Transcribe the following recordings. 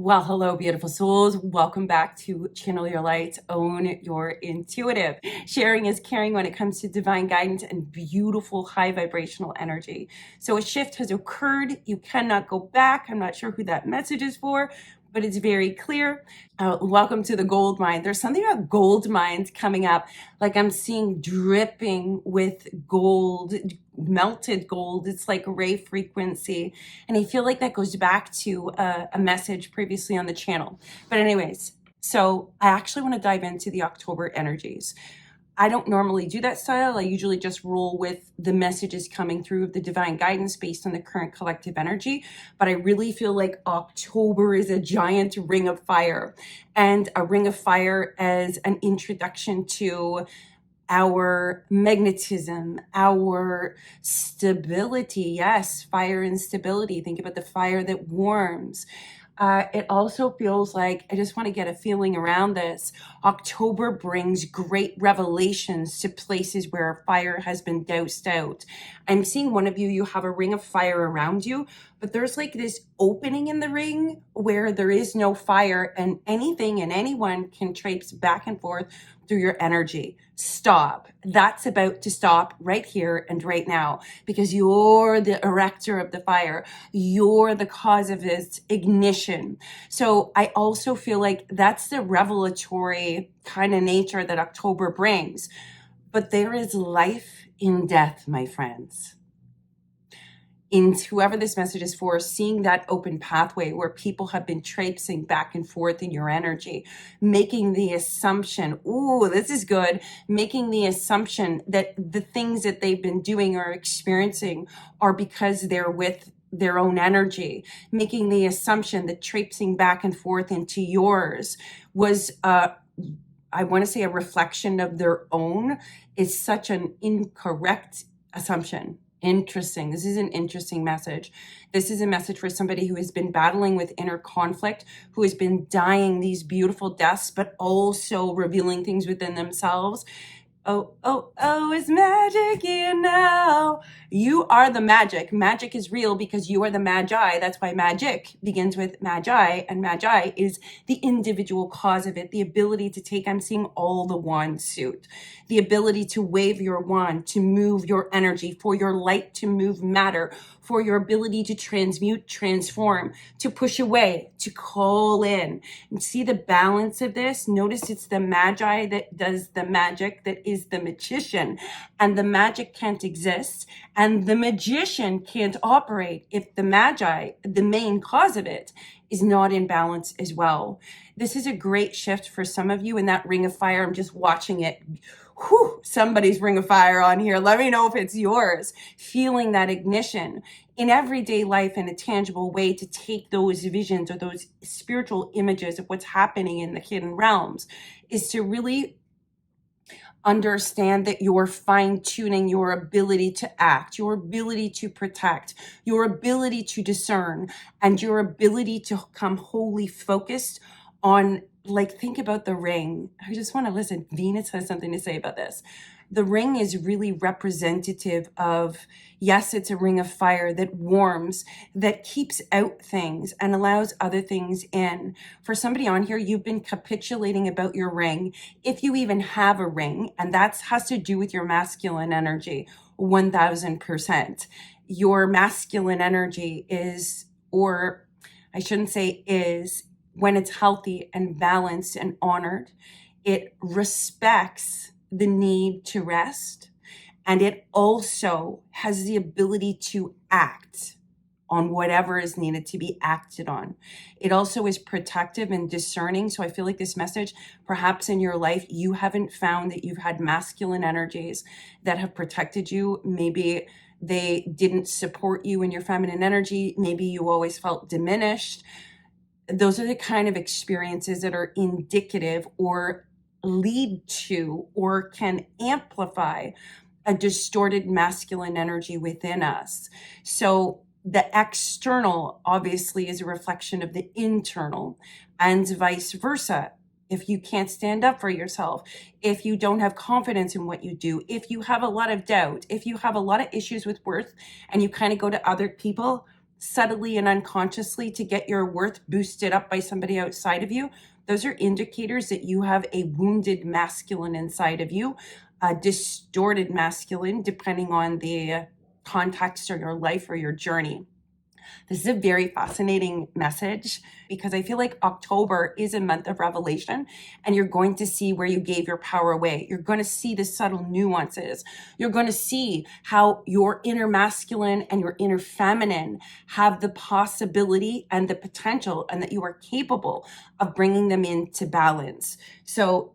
Well, hello, beautiful souls. Welcome back to Channel Your Light, Own Your Intuitive. Sharing is caring when it comes to divine guidance and beautiful high vibrational energy. So a shift has occurred. You cannot go back. I'm not sure who that message is for, but it's very clear. Welcome to the gold mine. There's something about gold mines coming up. Like I'm seeing dripping with gold, melted gold. It's like ray frequency. And I feel like that goes back to a message previously on the channel. But anyways, so I actually want to dive into the October energies. I don't normally do that style. I usually just roll with the messages coming through of the divine guidance based on the current collective energy. But I really feel like October is a giant ring of fire, and a ring of fire as an introduction to our magnetism, our stability. Yes, fire and stability. Think about the fire that warms. It also feels like, I just want to get a feeling around this. October brings great revelations to places where fire has been doused out. I'm seeing one of you, you have a ring of fire around you, but there's like this opening in the ring where there is no fire, and anything and anyone can traipse back and forth through your energy. Stop. That's about to stop right here and right now, because you're the erector of the fire. You're the cause of its ignition. So I also feel like that's the revelatory kind of nature that October brings. But there is life in death, my friends. In whoever this message is for, seeing that open pathway where people have been traipsing back and forth in your energy, making the assumption, ooh, this is good, making the assumption that the things that they've been doing or experiencing are because they're with their own energy, making the assumption that traipsing back and forth into yours was, I want to say, a reflection of their own, is such an incorrect assumption. Interesting. This is an interesting message. This is a message for somebody who has been battling with inner conflict, who has been dying these beautiful deaths, but also revealing things within themselves. Oh, it's magic in now. You are the magic. Magic is real because you are the magi. That's why magic begins with magi, and magi is the individual cause of it. The ability to take, I'm seeing all the wand suit, the ability to wave your wand, to move your energy, for your light to move matter, for your ability to transmute, transform, to push away, to call in. And see the balance of this? Notice it's the magi that does the magic, that is the magician. And the magic can't exist, and the magician can't operate if the magi, the main cause of it, is not in balance as well. This is a great shift for some of you in that ring of fire. I'm just watching it. Whew, somebody's ring of fire on here. Let me know if it's yours. Feeling that ignition in everyday life in a tangible way, to take those visions or those spiritual images of what's happening in the hidden realms, is to really understand that you're fine-tuning your ability to act, your ability to protect, your ability to discern, and your ability to come wholly focused on, like, think about the ring. I just want to listen. Venus has something to say about this. The ring is really representative of, yes, it's a ring of fire that warms, that keeps out things and allows other things in. For somebody on here, you've been capitulating about your ring, if you even have a ring, and that has to do with your masculine energy, 1000%. Your masculine energy is, or I shouldn't say is, when it's healthy and balanced and honored, it respects the need to rest, and it also has the ability to act on whatever is needed to be acted on. It also is protective and discerning. So I feel like this message, perhaps in your life, you haven't found that you've had masculine energies that have protected you. Maybe they didn't support you in your feminine energy. Maybe you always felt diminished. Those are the kind of experiences that are indicative or lead to or can amplify a distorted masculine energy within us. So the external obviously is a reflection of the internal, and vice versa. If you can't stand up for yourself, if you don't have confidence in what you do, if you have a lot of doubt, if you have a lot of issues with worth, and you kind of go to other people, subtly and unconsciously to get your worth boosted up by somebody outside of you, those are indicators that you have a wounded masculine inside of you, a distorted masculine, depending on the context or your life or your journey. This is a very fascinating message because I feel like October is a month of revelation, and you're going to see where you gave your power away. You're going to see the subtle nuances. You're going to see how your inner masculine and your inner feminine have the possibility and the potential, and that you are capable of bringing them into balance. So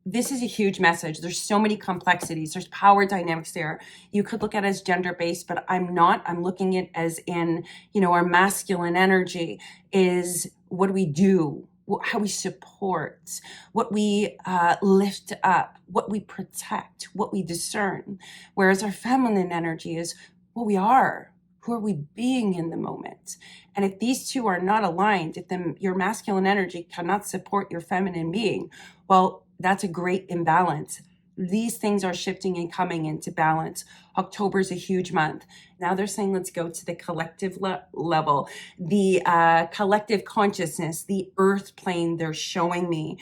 this is a huge message. There's so many complexities. There's power dynamics there. You could look at it as gender-based, but I'm not. I'm looking at it as in, our masculine energy is what do we do, how we support, what we lift up, what we protect, what we discern. Whereas our feminine energy is what we are. Who are we being in the moment? And if these two are not aligned, if your masculine energy cannot support your feminine being, well, that's a great imbalance. These things are shifting and coming into balance. October is a huge month. Now they're saying, let's go to the collective level, the collective consciousness, the earth plane. They're showing me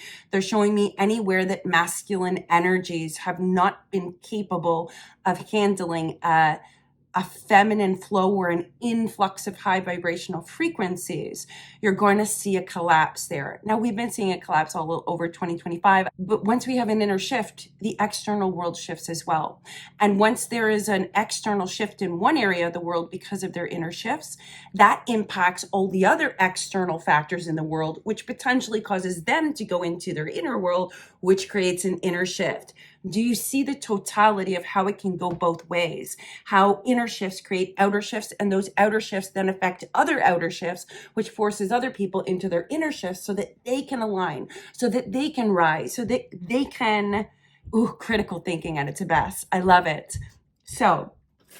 anywhere that masculine energies have not been capable of handling a feminine flow or an influx of high vibrational frequencies, you're going to see a collapse there. Now, we've been seeing a collapse all over 2025, but once we have an inner shift, the external world shifts as well. And once there is an external shift in one area of the world because of their inner shifts, that impacts all the other external factors in the world, which potentially causes them to go into their inner world, which creates an inner shift. Do you see the totality of how it can go both ways? How inner shifts create outer shifts, and those outer shifts then affect other outer shifts, which forces other people into their inner shifts so that they can align, so that they can rise, so that they can, critical thinking at its best. I love it. So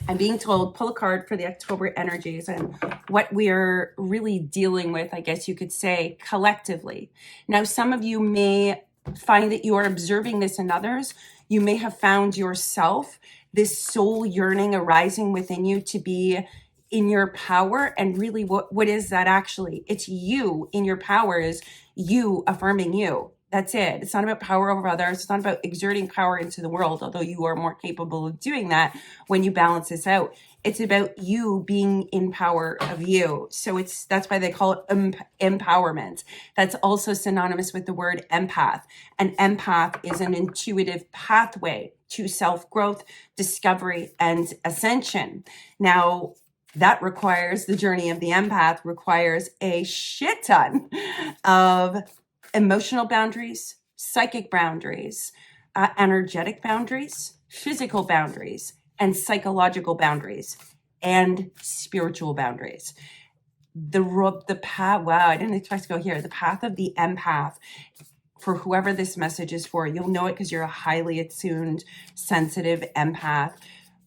I'm being told, pull a card for the October energies and what we're really dealing with, I guess you could say, collectively. Now, some of you may find that you are observing this in others. You may have found yourself, this soul yearning arising within you to be in your power. And really, what is that actually? It's you in your power, is you affirming you. That's it. It's not about power over others. It's not about exerting power into the world, although you are more capable of doing that when you balance this out. It's about you being in power of you. So that's why they call it empowerment. That's also synonymous with the word empath. An empath is an intuitive pathway to self-growth, discovery, and ascension. Now, that requires, the journey of the empath requires a shit ton of emotional boundaries, psychic boundaries, energetic boundaries, physical boundaries, and psychological boundaries, and spiritual boundaries. The path, wow, I didn't expect to go here. The path of the empath, for whoever this message is for, you'll know it because you're a highly attuned, sensitive empath.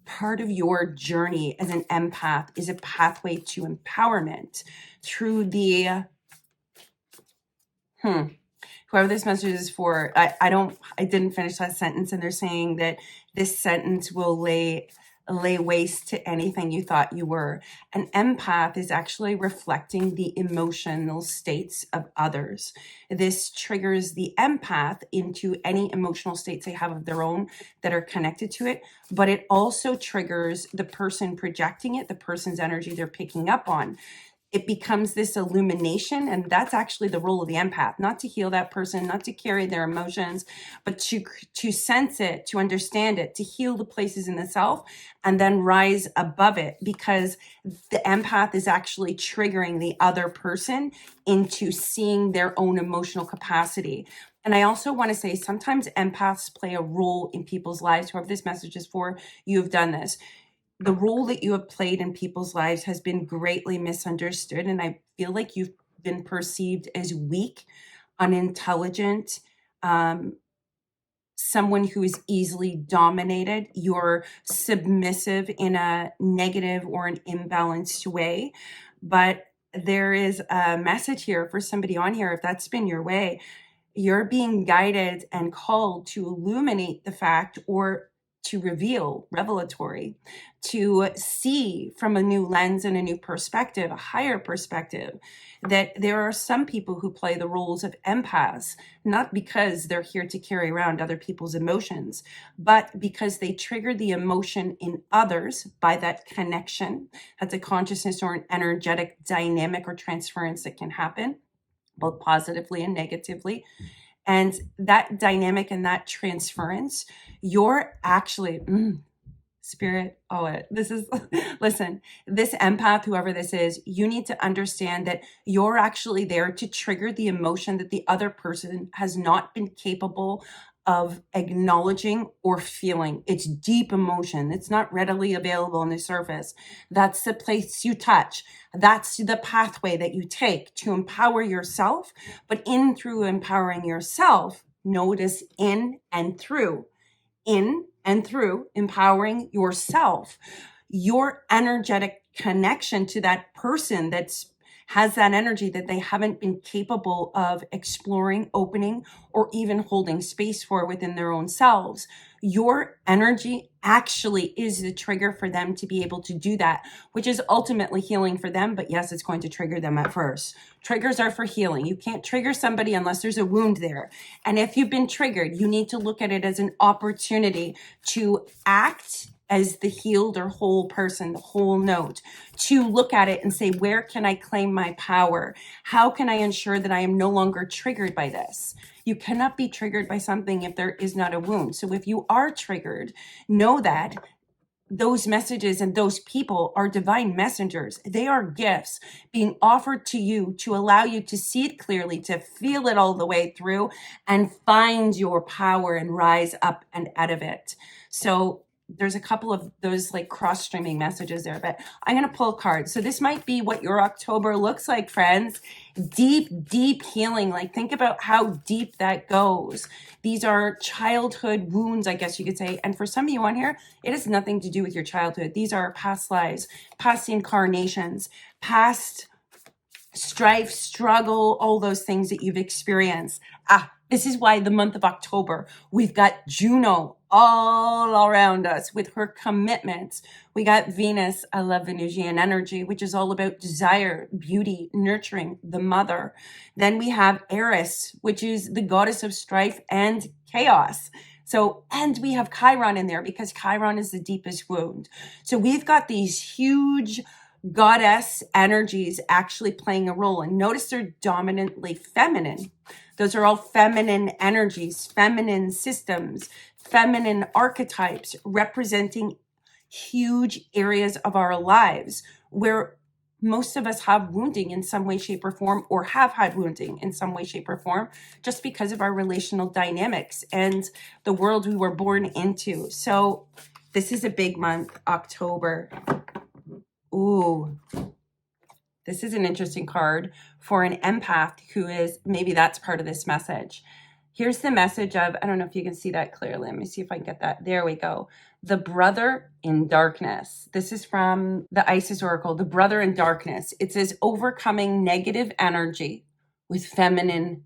Part of your journey as an empath is a pathway to empowerment through the whoever this message is for. I didn't finish that sentence, and they're saying that this sentence will lay waste to anything you thought you were. An empath is actually reflecting the emotional states of others. This triggers the empath into any emotional states they have of their own that are connected to it, but it also triggers the person projecting it, the person's energy they're picking up on. It becomes this illumination, and that's actually the role of the empath, not to heal that person, not to carry their emotions, but to sense it, to understand it, to heal the places in the self, and then rise above it, because the empath is actually triggering the other person into seeing their own emotional capacity. And I also want to say, sometimes empaths play a role in people's lives. Whoever this message is for, you've done this. The role that you have played in people's lives has been greatly misunderstood. And I feel like you've been perceived as weak, unintelligent, someone who is easily dominated. You're submissive in a negative or an imbalanced way. But there is a message here for somebody on here. If that's been your way, you're being guided and called to illuminate the fact, or to reveal, revelatory, to see from a new lens and a new perspective, a higher perspective, that there are some people who play the roles of empaths, not because they're here to carry around other people's emotions, but because they trigger the emotion in others by that connection. That's a consciousness or an energetic dynamic or transference that can happen, both positively and negatively. And that dynamic and that transference, you're actually, spirit, this is, listen, this empath, whoever this is, you need to understand that you're actually there to trigger the emotion that the other person has not been capable of acknowledging or feeling. It's deep emotion. It's not readily available on the surface. That's the place you touch. That's the pathway that you take to empower yourself. But in through empowering yourself, notice in and through empowering yourself, your energetic connection to that person that's has that energy that they haven't been capable of exploring, opening, or even holding space for within their own selves. Your energy actually is the trigger for them to be able to do that, which is ultimately healing for them. But yes, it's going to trigger them at first. Triggers are for healing. You can't trigger somebody unless there's a wound there. And if you've been triggered, you need to look at it as an opportunity to act as the healed or whole person, the whole note, to look at it and say, where can I claim my power? How can I ensure that I am no longer triggered by this? You cannot be triggered by something if there is not a wound. So if you are triggered, know that those messages and those people are divine messengers. They are gifts being offered to you to allow you to see it clearly, to feel it all the way through and find your power and rise up and out of it. So there's a couple of those like cross-streaming messages there, but I'm going to pull cards. So this might be what your October looks like, friends. Deep healing. Like think about how deep that goes. These are childhood wounds, I guess you could say. And for some of you on here, it has nothing to do with your childhood. These are past lives, past incarnations, past strife, struggle, all those things that you've experienced. This is why the month of October, we've got Juno all around us with her commitments. We got Venus, I love Venusian energy, which is all about desire, beauty, nurturing, the mother. Then we have Eris, which is the goddess of strife and chaos. So, and we have Chiron in there because Chiron is the deepest wound. So we've got these huge goddess energies actually playing a role. And notice they're dominantly feminine. Those are all feminine energies, feminine systems, feminine archetypes representing huge areas of our lives where most of us have wounding in some way, shape, or form, or have had wounding in some way, shape, or form, just because of our relational dynamics and the world we were born into. So this is a big month, October. Ooh, this is an interesting card for an empath who is, maybe that's part of this message. Here's the message of, I don't know if you can see that clearly. Let me see if I can get that. There we go. The brother in darkness. This is from the Isis Oracle, the brother in darkness. It says overcoming negative energy with feminine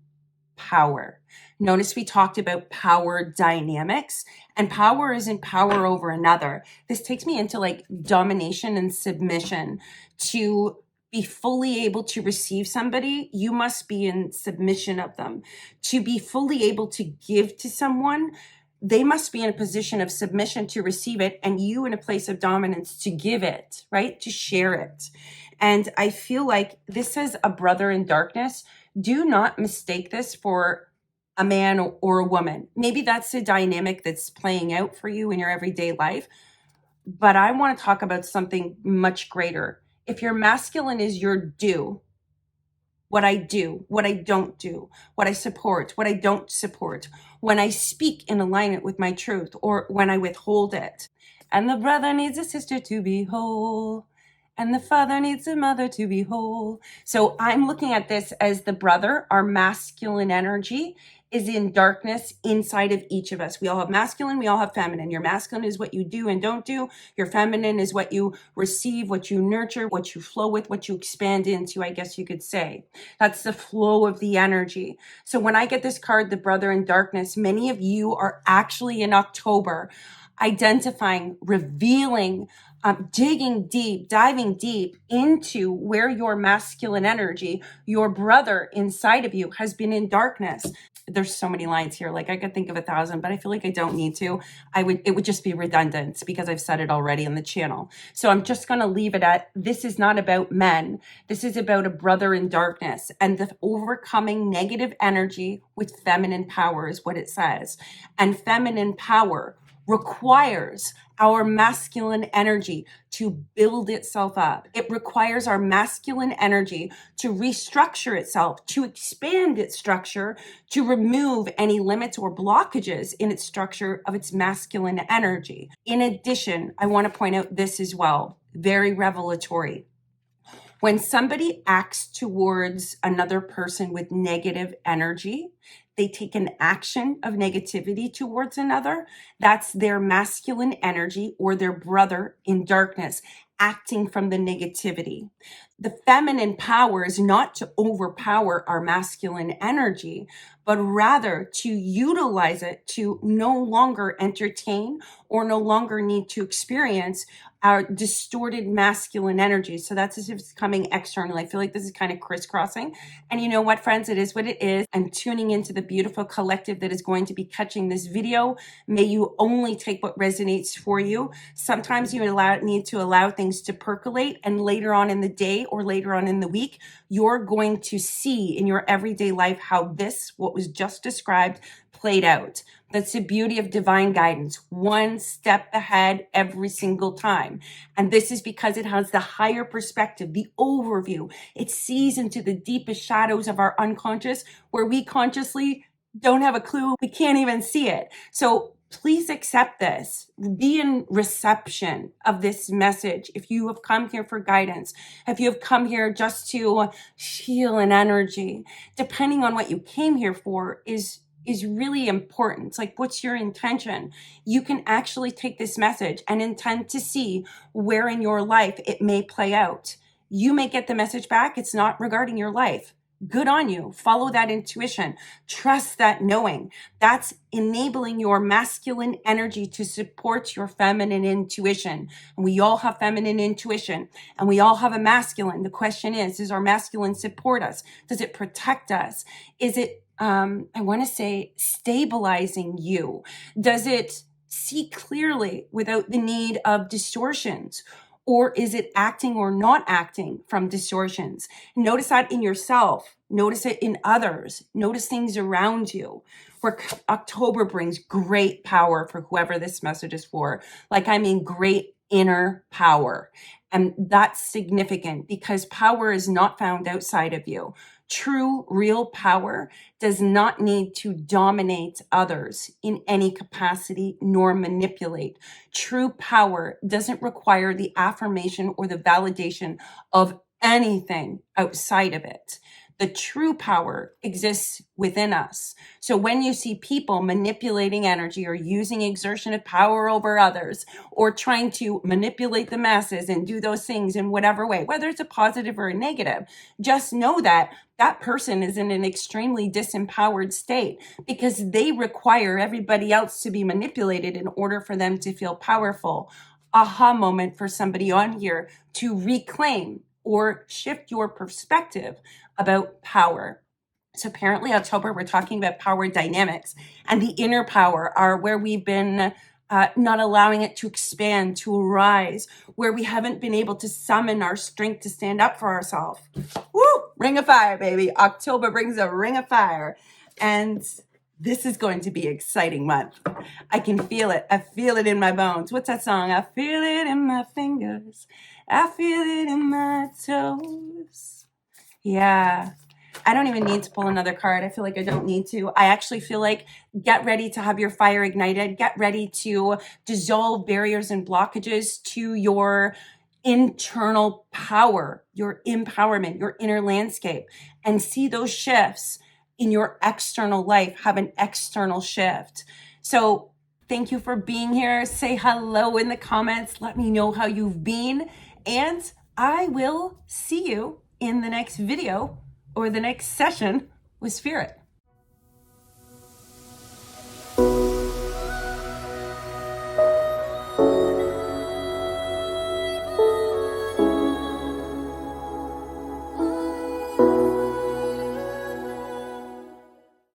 power. Notice we talked about power dynamics, and power isn't power over another. This takes me into like domination and submission. To be fully able to receive somebody, you must be in submission of them. To be fully able to give to someone, they must be in a position of submission to receive it, and you in a place of dominance to give it, right? To share it. And I feel like this says a brother in darkness. Do not mistake this for a man or a woman. Maybe that's the dynamic that's playing out for you in your everyday life. But I want to talk about something much greater. If your masculine is your do, what I do, what I don't do, what I support, what I don't support, when I speak in alignment with my truth, or when I withhold it. And the brother needs a sister to be whole, and the father needs a mother to be whole. So I'm looking at this as the brother, our masculine energy, is in darkness inside of each of us. We all have masculine, we all have feminine. Your masculine is what you do and don't do. Your feminine is what you receive, what you nurture, what you flow with, what you expand into, I guess you could say. That's the flow of the energy. So when I get this card, the brother in darkness, many of you are actually in October identifying, revealing, digging deep, diving deep into where your masculine energy, your brother inside of you, has been in darkness. There's so many lines here. Like, I could think of 1,000, but I feel like I don't need to. It would just be redundant because I've said it already on the channel. So I'm just going to leave it at, this is not about men. This is about a brother in darkness, and the overcoming negative energy with feminine power is what it says. And feminine power requires our masculine energy to build itself up. It requires our masculine energy to restructure itself, to expand its structure, to remove any limits or blockages in its structure of its masculine energy. In addition, I want to point out this as well, very revelatory. When somebody acts towards another person with negative energy, they take an action of negativity towards another. That's their masculine energy or their brother in darkness acting from the negativity. The feminine power is not to overpower our masculine energy, but rather to utilize it to no longer entertain or no longer need to experience our distorted masculine energy. So that's as if it's coming externally. I feel like this is kind of crisscrossing. And you know what, friends? It is what it is. I'm tuning into the beautiful collective that is going to be catching this video. May you only take what resonates for you. Sometimes you need to allow things to percolate, and later on in the day or later on in the week, you're going to see in your everyday life how this, what was just described, played out. That's the beauty of divine guidance, one step ahead every single time. And this is because it has the higher perspective, the overview. It sees into the deepest shadows of our unconscious, where we consciously don't have a clue. We can't even see it. So please accept this. Be in reception of this message. If you have come here for guidance, if you have come here just to feel an energy, depending on what you came here for, is really important. It's like, what's your intention? You can actually take this message and intend to see where in your life it may play out. You may get the message back. It's not regarding your life. Good on you. Follow that intuition. Trust that knowing. That's enabling your masculine energy to support your feminine intuition. And we all have feminine intuition, and we all have a masculine. The question is, does our masculine support us? Does it protect us? Is it I want to say stabilizing you? Does it see clearly without the need of distortions? Or is it acting or not acting from distortions? Notice that in yourself. Notice it in others. Notice things around you. Where October brings great power for whoever this message is for. Like, I mean, great inner power. And that's significant because power is not found outside of you. True, real power does not need to dominate others in any capacity nor manipulate. True power doesn't require the affirmation or the validation of anything outside of it. The true power exists within us. So when you see people manipulating energy or using exertion of power over others, or trying to manipulate the masses and do those things in whatever way, whether it's a positive or a negative, just know that that person is in an extremely disempowered state because they require everybody else to be manipulated in order for them to feel powerful. Aha moment for somebody on here to reclaim or shift your perspective about power. So apparently October, we're talking about power dynamics, and the inner power are where we've been not allowing it to expand, to arise, where we haven't been able to summon our strength to stand up for ourselves. Woo! Ring of fire, baby. October brings a ring of fire. And this is going to be an exciting month. I can feel it. I feel it in my bones. What's that song? I feel it in my fingers. I feel it in my toes. Yeah. I don't even need to pull another card. I feel like I don't need to. I actually feel like get ready to have your fire ignited. Get ready to dissolve barriers and blockages to your internal power, your empowerment, your inner landscape, and see those shifts in your external life have an external shift. So thank you for being here. Say hello in the comments. Let me know how you've been. And I will see you in the next video or the next session with Spirit.